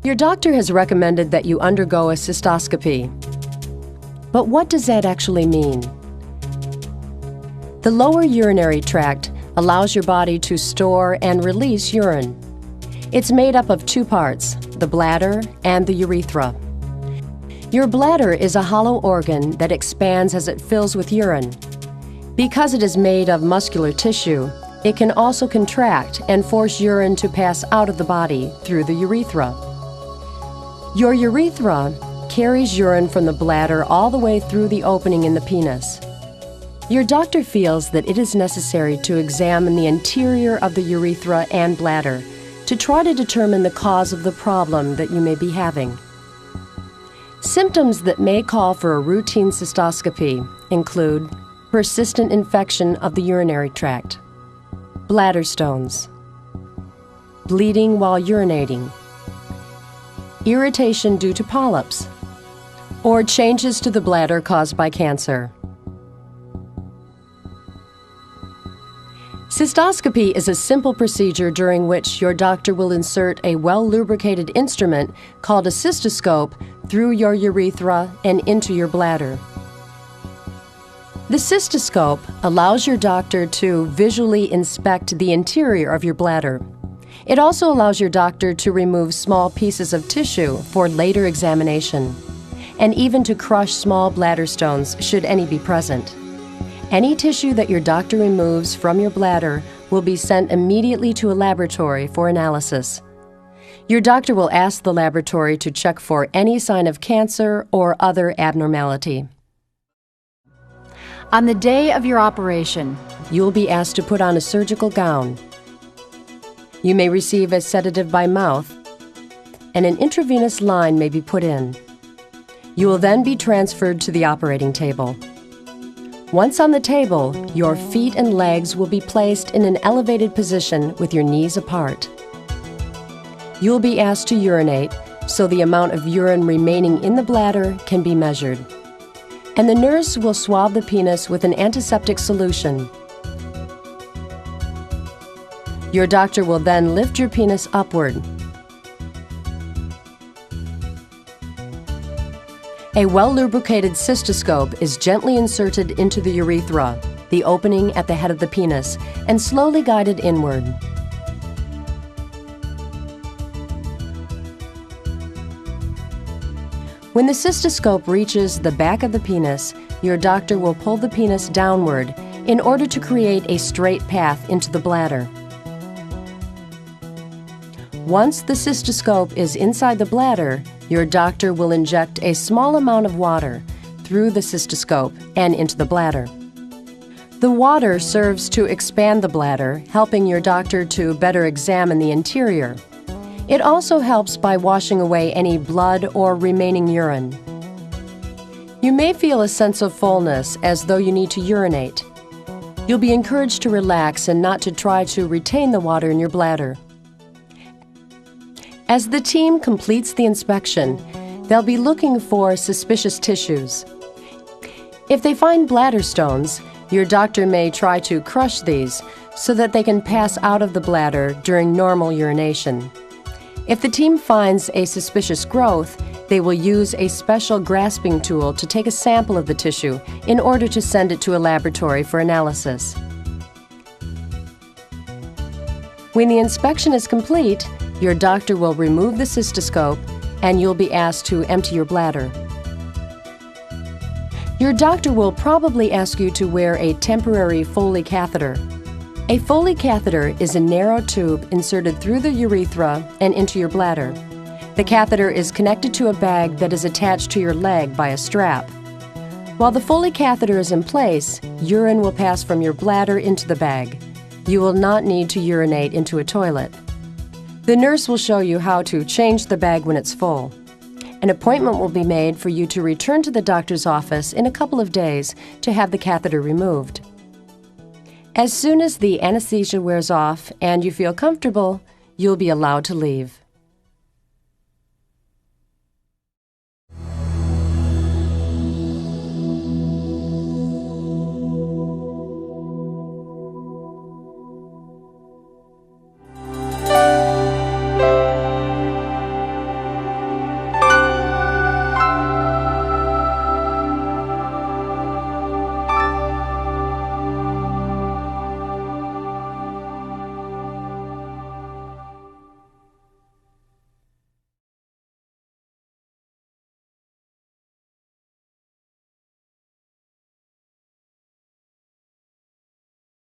Your doctor has recommended that you undergo a cystoscopy. But what does that actually mean? The lower urinary tract allows your body to store and release urine. It's made up of two parts, the bladder and the urethra. Your bladder is a hollow organ that expands as it fills with urine. Because it is made of muscular tissue, it can also contract and force urine to pass out of the body through the urethra. Your urethra carries urine from the bladder all the way through the opening in the penis. Your doctor feels that it is necessary to examine the interior of the urethra and bladder to try to determine the cause of the problem that you may be having. Symptoms that may call for a routine cystoscopy include persistent infection of the urinary tract, bladder stones, bleeding while urinating, irritation due to polyps, or changes to the bladder caused by cancer. Cystoscopy is a simple procedure during which your doctor will insert a well-lubricated instrument called a cystoscope through your urethra and into your bladder. The cystoscope allows your doctor to visually inspect the interior of your bladder. It also allows your doctor to remove small pieces of tissue for later examination, and even to crush small bladder stones should any be present. Any tissue that your doctor removes from your bladder will be sent immediately to a laboratory for analysis. Your doctor will ask the laboratory to check for any sign of cancer or other abnormality. On the day of your operation, You will be asked to put on a surgical gown. You may receive a sedative by mouth, and an intravenous line may be put in. You will then be transferred to the operating table. Once on the table, your feet and legs will be placed in an elevated position with your knees apart. You will be asked to urinate, so the amount of urine remaining in the bladder can be measured. And the nurse will swab the penis with an antiseptic solution. Your doctor will then lift your penis upward. A well-lubricated cystoscope is gently inserted into the urethra, the opening at the head of the penis, and slowly guided inward. When the cystoscope reaches the back of the penis, your doctor will pull the penis downward in order to create a straight path into the bladder. Once the cystoscope is inside the bladder, your doctor will inject a small amount of water through the cystoscope and into the bladder. The water serves to expand the bladder, helping your doctor to better examine the interior. It also helps by washing away any blood or remaining urine. You may feel a sense of fullness as though you need to urinate. You'll be encouraged to relax and not to try to retain the water in your bladder. As the team completes the inspection, they'll be looking for suspicious tissues. If they find bladder stones, your doctor may try to crush these so that they can pass out of the bladder during normal urination. If the team finds a suspicious growth, they will use a special grasping tool to take a sample of the tissue in order to send it to a laboratory for analysis. When the inspection is complete, your doctor will remove the cystoscope and you'll be asked to empty your bladder. Your doctor will probably ask you to wear a temporary Foley catheter. A Foley catheter is a narrow tube inserted through the urethra and into your bladder. The catheter is connected to a bag that is attached to your leg by a strap. While the Foley catheter is in place, urine will pass from your bladder into the bag. You will not need to urinate into a toilet. The nurse will show you how to change the bag when it's full. An appointment will be made for you to return to the doctor's office in a couple of days to have the catheter removed. As soon as the anesthesia wears off and you feel comfortable, you'll be allowed to leave.